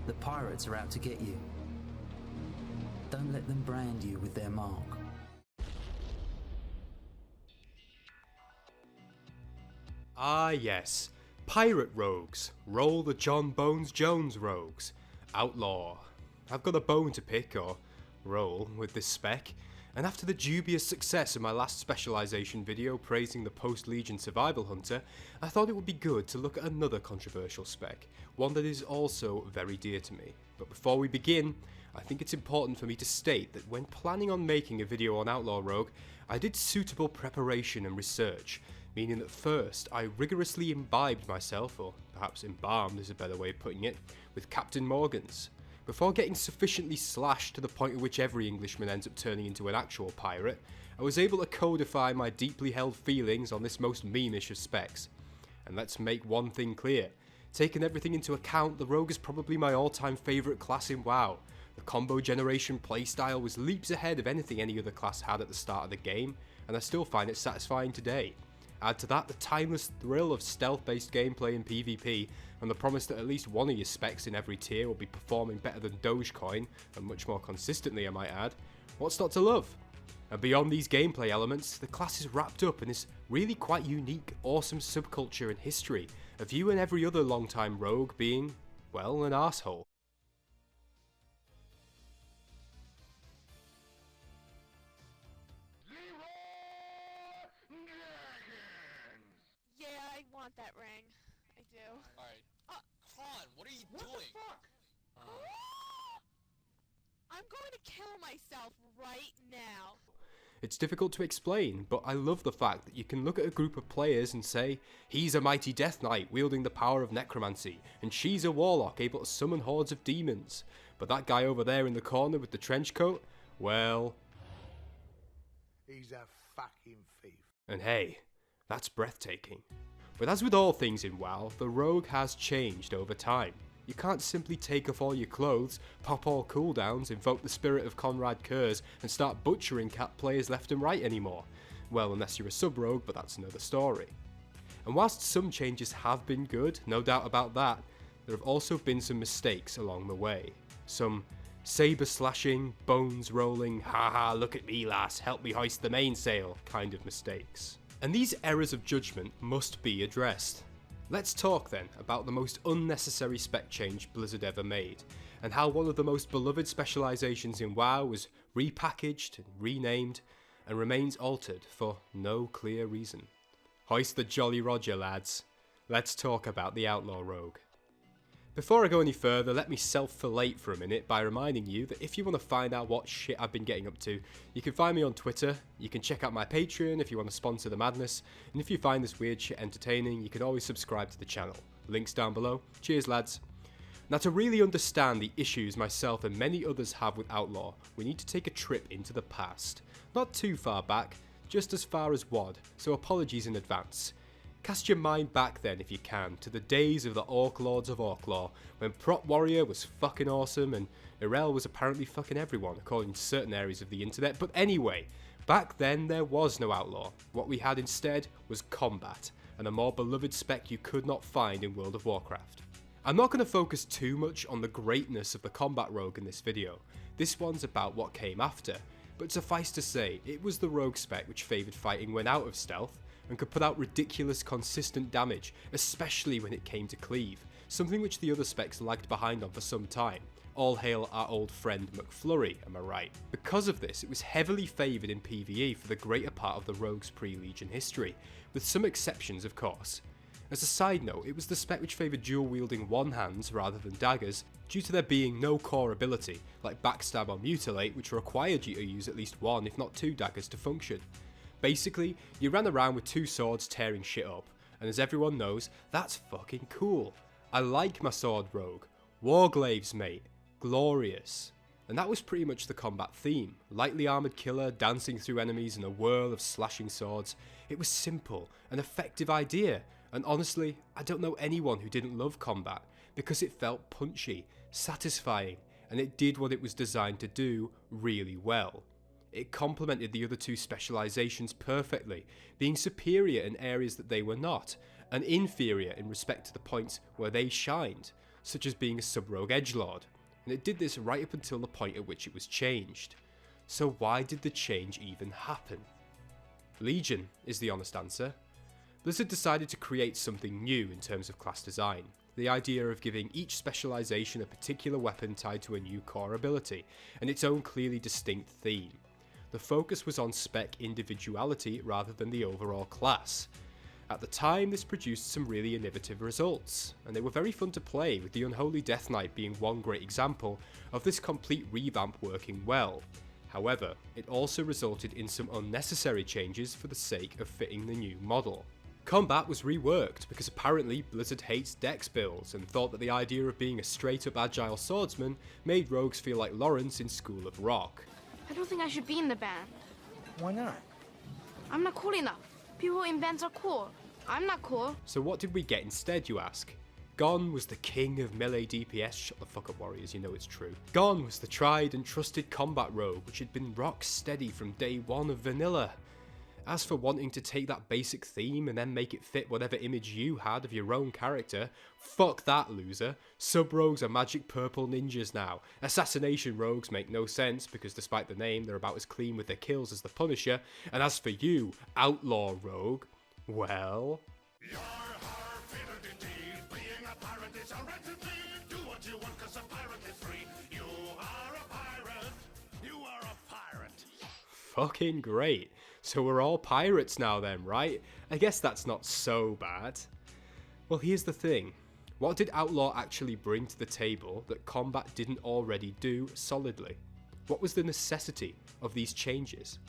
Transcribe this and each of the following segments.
The pirates are out to get you. Don't let them brand you with their mark. Ah yes, pirate rogues. Roll the John Bones Jones rogues. Outlaw. I've got a bone to pick, or roll, with this spec, and after the dubious success of my last specialisation video praising the post-Legion survival hunter, I thought it would be good to look at another controversial spec, one that is also very dear to me. But before we begin, I think it's important for me to state that when planning on making a video on Outlaw Rogue, I did suitable preparation and research, meaning that first I rigorously imbibed myself, or perhaps embalmed is a better way of putting it, with Captain Morgan's. Before getting sufficiently slashed to the point at which every Englishman ends up turning into an actual pirate, I was able to codify my deeply held feelings on this most memeish of specs. And let's make one thing clear, taking everything into account, the Rogue is probably my all-time favourite class in WoW. The combo generation playstyle was leaps ahead of anything any other class had at the start of the game, and I still find it satisfying today. Add to that the timeless thrill of stealth-based gameplay in PvP, and the promise that at least one of your specs in every tier will be performing better than Dogecoin, and much more consistently I might add. What's not to love? And beyond these gameplay elements, the class is wrapped up in this really quite unique, awesome subculture and history of you and every other long-time rogue being, well, an arsehole. I want that ring. I do. Alright. Khan, what are you doing? What the fuck? I'm going to kill myself right now. It's difficult to explain, but I love the fact that you can look at a group of players and say, he's a mighty death knight wielding the power of necromancy, and she's a warlock able to summon hordes of demons. But that guy over there in the corner with the trench coat, well... he's a fucking thief. And hey, that's breathtaking. But as with all things in WoW, the rogue has changed over time. You can't simply take off all your clothes, pop all cooldowns, invoke the spirit of Conrad Kurz, and start butchering cat players left and right anymore. Well, unless you're a sub-rogue, but that's another story. And whilst some changes have been good, no doubt about that, there have also been some mistakes along the way. Some saber slashing, bones rolling, haha look at me lass, help me hoist the mainsail kind of mistakes. And these errors of judgment must be addressed. Let's talk then about the most unnecessary spec change Blizzard ever made, and how one of the most beloved specializations in WoW was repackaged and renamed, and remains altered for no clear reason. Hoist the Jolly Roger, lads. Let's talk about the Outlaw Rogue. Before I go any further, let me self-fillet for a minute by reminding you that if you want to find out what shit I've been getting up to, you can find me on Twitter, you can check out my Patreon if you want to sponsor the madness, and if you find this weird shit entertaining, you can always subscribe to the channel. Links down below. Cheers, lads. Now, to really understand the issues myself and many others have with Outlaw, we need to take a trip into the past. Not too far back, just as far as WoD, so apologies in advance. Cast your mind back then, if you can, to the days of the Orc Lords of Outlaw, when Prot Warrior was fucking awesome and Irel was apparently fucking everyone, according to certain areas of the internet. But anyway, back then there was no Outlaw. What we had instead was combat, and a more beloved spec you could not find in World of Warcraft. I'm not going to focus too much on the greatness of the combat rogue in this video. This one's about what came after, but suffice to say, it was the rogue spec which favoured fighting when out of stealth, and could put out ridiculous consistent damage, especially when it came to cleave, something which the other specs lagged behind on for some time. All hail our old friend McFlurry, am I right? Because of this, it was heavily favoured in PvE for the greater part of the rogue's pre-Legion history, with some exceptions of course. As a side note, it was the spec which favoured dual wielding one-hands rather than daggers, due to there being no core ability, like Backstab or Mutilate, which required you to use at least one if not two daggers to function. Basically, you ran around with two swords tearing shit up, and as everyone knows, that's fucking cool. I like my sword rogue. Warglaives, mate. Glorious. And that was pretty much the combat theme. Lightly armoured killer dancing through enemies in a whirl of slashing swords. It was simple, an effective idea, and honestly, I don't know anyone who didn't love combat, because it felt punchy, satisfying, and it did what it was designed to do really well. It complemented the other two specializations perfectly, being superior in areas that they were not, and inferior in respect to the points where they shined. such as being a sub-rogue edgelord, and it did this right up until the point at which it was changed. So why did the change even happen? Legion is the honest answer. Blizzard decided to create something new in terms of class design, the idea of giving each specialisation a particular weapon tied to a new core ability, and its own clearly distinct theme. The focus was on spec individuality rather than the overall class. At the time, this produced some really innovative results, and they were very fun to play, with the Unholy Death Knight being one great example of this complete revamp working well. However, it also resulted in some unnecessary changes for the sake of fitting the new model. Combat was reworked because apparently Blizzard hates dex builds and thought that the idea of being a straight up agile swordsman made rogues feel like Lawrence in School of Rock. I don't think I should be in the band. Why not? I'm not cool enough. People in bands are cool. I'm not cool. So what did we get instead, you ask? Gone was the king of melee DPS, shut the fuck up warriors, you know it's true. Gone was the tried and trusted combat rogue which had been rock steady from day one of vanilla. As for wanting to take that basic theme and then make it fit whatever image you had of your own character, fuck that, loser. Sub-rogues are magic purple ninjas now. Assassination rogues make no sense because despite the name they're about as clean with their kills as the Punisher, and as for you, Outlaw rogue, well... You're our favorite indeed. Being a pirate is a right to be. Do what you want 'cause a pirate is free. You are a pirate. You are a pirate. Fucking great. So we're all pirates now then, right? I guess that's not so bad. Well, here's the thing. What did Outlaw actually bring to the table that combat didn't already do solidly? What was the necessity of these changes?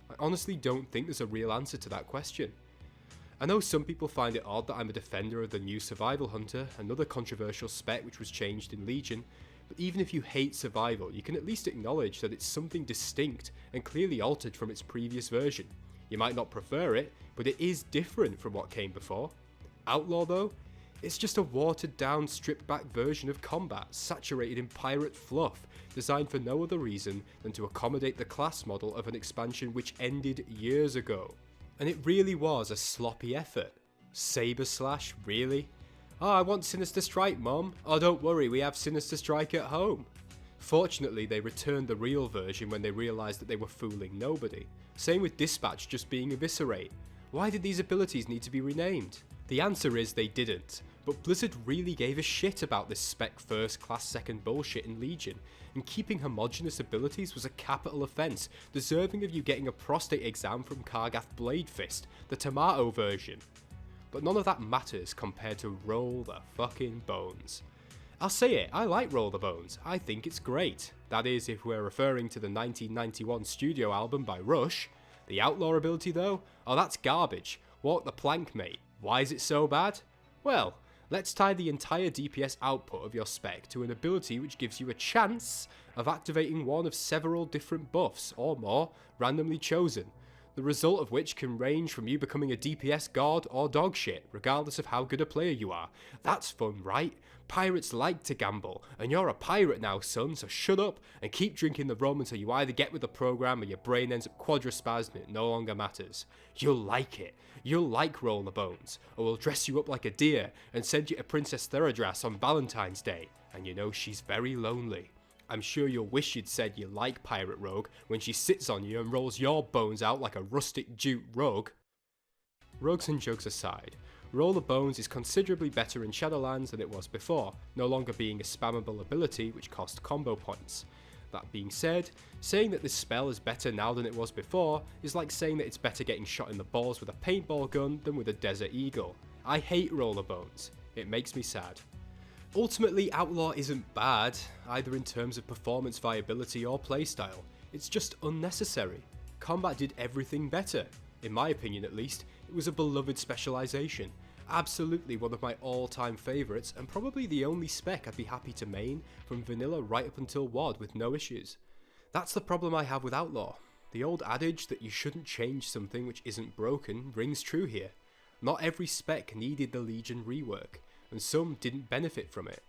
I honestly don't think there's a real answer to that question. I know some people find it odd that I'm a defender of the new Survival Hunter, another controversial spec which was changed in Legion, but even if you hate survival, you can at least acknowledge that it's something distinct and clearly altered from its previous version. You might not prefer it, but it is different from what came before. Outlaw though? It's just a watered down, stripped back version of combat, saturated in pirate fluff, designed for no other reason than to accommodate the class model of an expansion which ended years ago. And it really was a sloppy effort. Saber Slash, really? Oh, I want Sinister Strike, Mom. Oh, don't worry, we have Sinister Strike at home. Fortunately, they returned the real version when they realised that they were fooling nobody. Same with Dispatch just being Eviscerate. Why did these abilities need to be renamed? The answer is they didn't, but Blizzard really gave a shit about this spec first, class second bullshit in Legion, and keeping homogenous abilities was a capital offence, deserving of you getting a prostate exam from Kargath Bladefist, the tomato version. But none of that matters compared to Roll the fucking Bones. I'll say it, I like Roll the Bones, I think it's great. That is, if we're referring to the 1991 studio album by Rush. The Outlaw ability though? Oh, that's garbage. Walk the plank, mate. Why is it so bad? Well, let's tie the entire DPS output of your spec to an ability which gives you a chance of activating one of several different buffs, or more, randomly chosen. The result of which can range from you becoming a DPS god or dogshit, regardless of how good a player you are. That's fun, right? Pirates like to gamble, and you're a pirate now, son, so shut up and keep drinking the rum until you either get with the program or your brain ends up quadraspasmed and it no longer matters. You'll like it. You'll like Roll the Bones, or we'll dress you up like a deer and send you to Princess Theradras on Valentine's Day, and you know she's very lonely. I'm sure you'll wish you'd said you like Pirate Rogue when she sits on you and rolls your bones out like a rustic jute rug. Rogues and jokes aside, Roll the Bones is considerably better in Shadowlands than it was before, no longer being a spammable ability which cost combo points. That being said, saying that this spell is better now than it was before is like saying that it's better getting shot in the balls with a paintball gun than with a Desert Eagle. I hate Roll the Bones. It makes me sad. Ultimately, Outlaw isn't bad, either in terms of performance viability or playstyle. It's just unnecessary. Combat did everything better. In my opinion at least, it was a beloved specialisation. Absolutely one of my all-time favourites, and probably the only spec I'd be happy to main from vanilla right up until WoD with no issues. That's the problem I have with Outlaw. The old adage that you shouldn't change something which isn't broken rings true here. Not every spec needed the Legion rework, and some didn't benefit from it.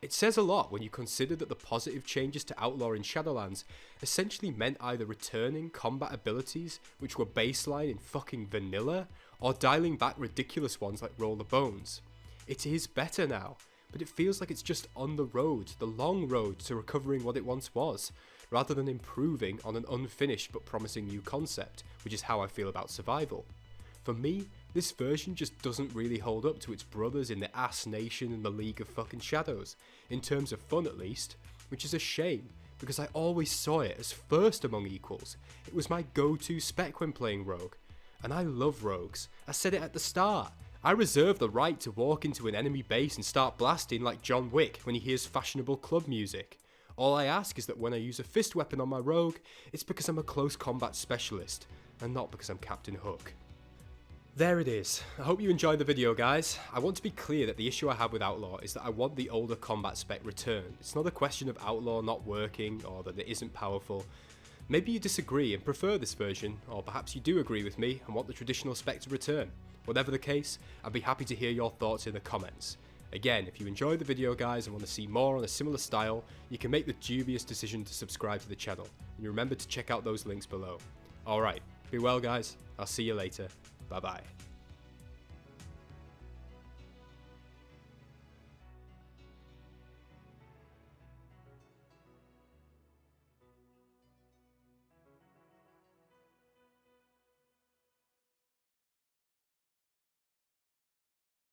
It says a lot when you consider that the positive changes to Outlaw in Shadowlands essentially meant either returning combat abilities which were baseline in fucking vanilla, or dialing back ridiculous ones like Roll the Bones. It is better now, but it feels like it's just on the road, the long road to recovering what it once was, rather than improving on an unfinished but promising new concept, which is how I feel about Survival. For me, this version just doesn't really hold up to its brothers in the Ass Nation and the League of fucking Shadows, in terms of fun at least, which is a shame, because I always saw it as first among equals. It was my go-to spec when playing Rogue, and I love rogues. I said it at the start. I reserve the right to walk into an enemy base and start blasting like John Wick when he hears fashionable club music. All I ask is that when I use a fist weapon on my rogue, it's because I'm a close combat specialist, and not because I'm Captain Hook. There it is. I hope you enjoyed the video, guys. I want to be clear that the issue I have with Outlaw is that I want the older combat spec returned. It's not a question of Outlaw not working or that it isn't powerful. Maybe you disagree and prefer this version, or perhaps you do agree with me and want the traditional spec to return. Whatever the case, I'd be happy to hear your thoughts in the comments. Again, if you enjoyed the video, guys, and want to see more on a similar style, you can make the dubious decision to subscribe to the channel, and you remember to check out those links below. Alright, be well, guys. I'll see you later. Bye bye.